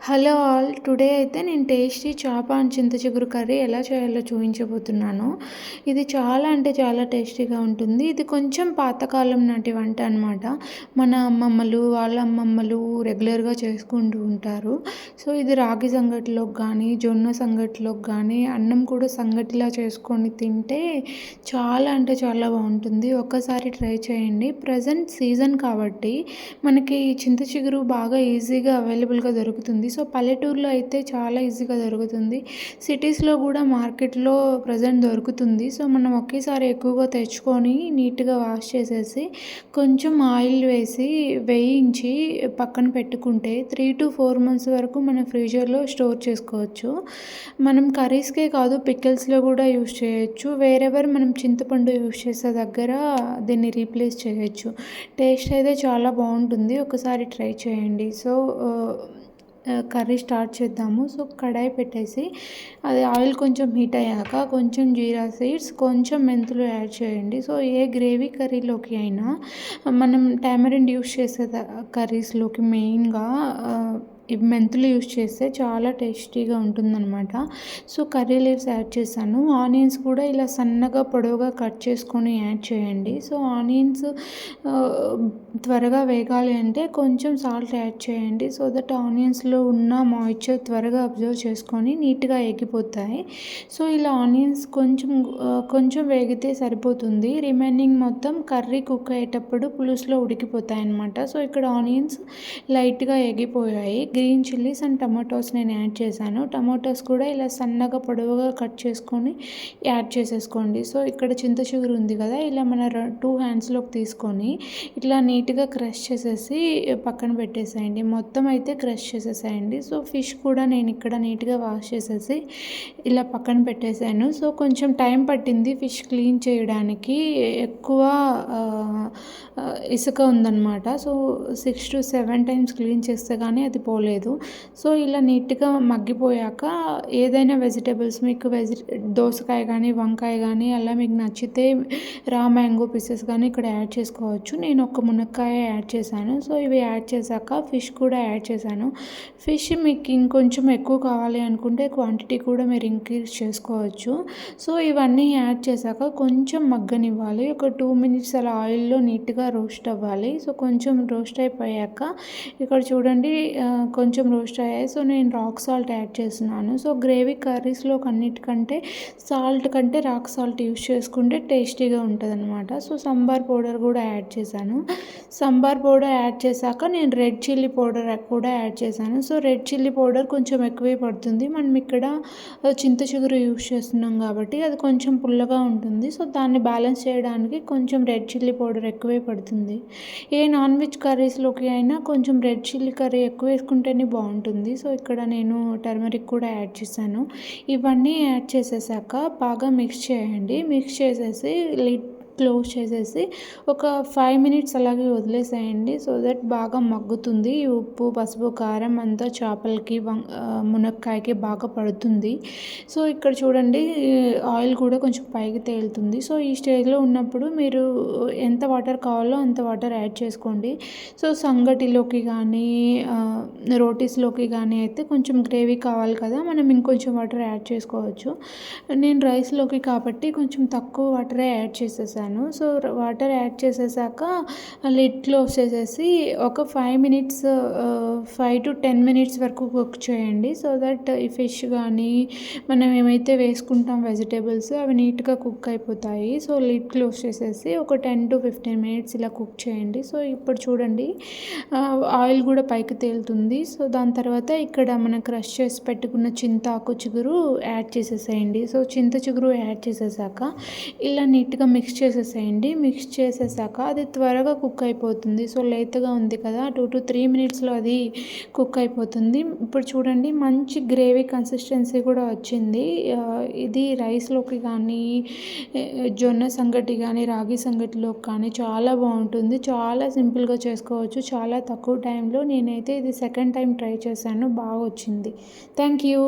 Hello all today అయితే నేను tasty చేప అండ్ చింత చిగురు కర్రీ ఎలా చేయాలో చూపించబోతున్నాను. ఇది చాలా అంటే చాలా టేస్టీగా ఉంటుంది. ఇది కొంచెం పాతకాలం నాటి వంట అనమాట. మన అమ్మమ్మలు వాళ్ళ అమ్మమ్మలు రెగ్యులర్గా చేసుకుంటూ ఉంటారు. సో ఇది రాగి సంగటిలోకి కానీ జొన్న సంగటిలోకి కానీ అన్నం కూడా సంగటిలా చేసుకొని తింటే చాలా అంటే చాలా బాగుంటుంది. ఒక్కసారి ట్రై చేయండి. ప్రజెంట్ సీజన్ కాబట్టి మనకి చింత చిగురు బాగా ఈజీగా అవైలబుల్గా దొరుకుతుంది. సో పల్లెటూరులో అయితే చాలా ఈజీగా దొరుకుతుంది. సిటీస్లో కూడా మార్కెట్లో ప్రజెంట్ దొరుకుతుంది. సో మనం ఒకేసారి ఎక్కువగా తెచ్చుకొని నీట్గా వాష్ చేసేసి కొంచెం ఆయిల్ వేసి వేయించి పక్కన పెట్టుకుంటే 3 to 4 months వరకు మన ఫ్రీజర్లో స్టోర్ చేసుకోవచ్చు. మనం కర్రీస్కే కాదు పికిల్స్లో కూడా యూస్ చేయొచ్చు. వేరెవర్ మనం చింతపండు యూస్ చేసే దగ్గర దీన్ని రీప్లేస్ చేయొచ్చు. టేస్ట్ అయితే చాలా బాగుంటుంది. ఒకసారి ట్రై చేయండి. సో కర్రీ స్టార్ట్ చేద్దాము. సో కడాయి పెట్టేసి అది ఆయిల్ కొంచెం హీట్ అయ్యాక కొంచెం జీరా సీడ్స్ కొంచెం మెంతులు యాడ్ చేయండి. సో ఏ గ్రేవీ కర్రీలోకి అయినా మనం టామరిన్ యూస్ చేసే కర్రీస్లోకి మెయిన్గా ఈ మెంతులు యూస్ చేస్తే చాలా టేస్టీగా ఉంటుందన్నమాట. సో కర్రీ లీవ్స్ యాడ్ చేశాను. ఆనియన్స్ కూడా ఇలా సన్నగా పొడవుగా కట్ చేసుకొని యాడ్ చేయండి. సో ఆనియన్స్ త్వరగా వేగాలి అంటే కొంచెం సాల్ట్ యాడ్ చేయండి. సో దట్ ఆనియన్స్లో ఉన్న మాయిశ్చర్ త్వరగా అబ్జర్వ్ చేసుకొని నీట్గా ఎగిపోతాయి. సో ఇలా ఆనియన్స్ కొంచెం వేగితే సరిపోతుంది. రిమైనింగ్ మొత్తం కర్రీ కుక్ అయ్యేటప్పుడు పులుసులో ఉడికిపోతాయి అన్నమాట. సో ఇక్కడ ఆనియన్స్ లైట్గా ఎగిపోయాయి. గ్రీన్ చిల్లీస్ అండ్ టమాటోస్ నేను యాడ్ చేశాను. టమాటోస్ కూడా ఇలా సన్నగా పొడవుగా కట్ చేసుకొని యాడ్ చేసేసుకోండి. సో ఇక్కడ చింత చిగురు ఉంది కదా, ఇలా మన 2 హ్యాండ్స్లోకి తీసుకొని ఇట్లా నీట్గా క్రష్ చేసేసి పక్కన పెట్టేసేయండి. మొత్తం అయితే క్రష్ చేసేసేయండి. సో ఫిష్ కూడా నేను ఇక్కడ నీట్గా వాష్ చేసేసి ఇలా పక్కన పెట్టేశాను. సో కొంచెం టైం పట్టింది ఫిష్ క్లీన్ చేయడానికి. ఎక్కువ ఇసుక ఉందన్నమాట. సో 6 to 7 times క్లీన్ చేస్తే కానీ అది పోలేదు. సో ఇలా నీట్గా మగ్గిపోయాక ఏదైనా వెజిటేబుల్స్ మీకు దోసకాయ కానీ వంకాయ కానీ అలా మీకు నచ్చితే రా మ్యాంగో పీసెస్ కానీ ఇక్కడ యాడ్ చేసుకోవచ్చు. నేను ఒక మునక్కాయ యాడ్ చేశాను. సో ఇవి యాడ్ చేశాక ఫిష్ కూడా యాడ్ చేశాను. ఫిష్ మీకు ఇంకొంచెం ఎక్కువ కావాలి అనుకుంటే క్వాంటిటీ కూడా మీరు ఇంక్రీజ్ చేసుకోవచ్చు. సో ఇవన్నీ యాడ్ చేశాక కొంచెం మగ్గనివ్వాలి. ఒక 2 minutes అలా ఆయిల్లో నీట్గా రోస్ట్ అవ్వాలి. సో కొంచెం రోస్ట్ అయిపోయాక ఇక్కడ చూడండి కొంచెం రోస్ట్ అయ్యాయి. సో నేను రాక్ సాల్ట్ యాడ్ చేస్తున్నాను. సో గ్రేవీ కర్రీస్లో అన్నిటికంటే సాల్ట్ కంటే రాక్ సాల్ట్ యూస్ చేసుకుంటే టేస్టీగా ఉంటుంది అనమాట. సో సాంబార్ పౌడర్ కూడా యాడ్ చేశాను. సాంబార్ పౌడర్ యాడ్ చేశాక నేను రెడ్ చిల్లీ పౌడర్ కూడా యాడ్ చేశాను. సో రెడ్ చిల్లీ పౌడర్ కొంచెం ఎక్కువే పడుతుంది. మనం ఇక్కడ చింత చిగురు యూస్ చేస్తున్నాం కాబట్టి అది కొంచెం పుల్లగా ఉంటుంది. సో దాన్ని బ్యాలెన్స్ చేయడానికి కొంచెం రెడ్ చిల్లీ పౌడర్ ఎక్కువే పడుతుంది. ఏ నాన్ వెజ్ కర్రీస్లోకి అయినా కొంచెం రెడ్ చిల్లీ కర్రీ ఎక్కువ వేసుకుంటేనే బాగుంటుంది. సో ఇక్కడ నేను టర్మరిక్ కూడా యాడ్ చేశాను. ఇవన్నీ యాడ్ చేసేసాక బాగా మిక్స్ చేయండి. మిక్స్ చేసేసి లిడ్ క్లోజ్ చేసేసి ఒక 5 minutes అలాగే వదిలేసేయండి. సో దట్ బాగా మగ్గుతుంది. ఉప్పు పసుపు కారం అంతా చేపలకి మునక్కాయకి బాగా పడుతుంది. సో ఇక్కడ చూడండి ఆయిల్ కూడా కొంచెం పైకి తేలుతుంది. సో ఈ స్టేజ్లో ఉన్నప్పుడు మీరు ఎంత వాటర్ కావాలో అంత వాటర్ యాడ్ చేసుకోండి. సో సంగటిలోకి కానీ రోటీస్లోకి కానీ అయితే కొంచెం గ్రేవీ కావాలి కదా, మనం ఇంకొంచెం వాటర్ యాడ్ చేసుకోవచ్చు. నేను రైస్లోకి కాబట్టి కొంచెం తక్కువ వాటరే యాడ్ చేసేసాను. సో వాటర్ యాడ్ చేసేసాక లిడ్ క్లోజ్ చేసేసి ఒక 5 to 10 minutes వరకు కుక్ చేయండి. సో దట్ ఈ ఫిష్ కానీ మనం ఏమైతే వేసుకుంటాం వెజిటేబుల్స్ అవి నీట్గా కుక్ అయిపోతాయి. సో లిడ్ క్లోజ్ చేసేసి ఒక 10 to 15 minutes ఇలా కుక్ చేయండి. సో ఇప్పుడు చూడండి ఆయిల్ కూడా పైకి తేలుతుంది. సో దాని తర్వాత ఇక్కడ మనం క్రష్ చేసి పెట్టుకున్న చింతాకు చిగురు యాడ్ చేసేసేయండి. సో చింత చిగురు యాడ్ చేసేసాక ఇలా నీట్గా మిక్స్ చేసేసేయండి. మిక్స్ చేసేసాక అది త్వరగా కుక్ అయిపోతుంది. సో లేతగా ఉంది కదా, 2 to 3 minutesలో అది కుక్ అయిపోతుంది. ఇప్పుడు చూడండి మంచి గ్రేవీ కన్సిస్టెన్సీ కూడా వచ్చింది. ఇది రైస్లోకి కానీ జొన్న సంగటి కానీ రాగి సంగటిలోకి కానీ చాలా బాగుంటుంది. చాలా సింపుల్గా చేసుకోవచ్చు. చాలా తక్కువ టైంలో నేనైతే ఇది సెకండ్ టైం ట్రై చేశాను. బాగా వచ్చింది. Thank you.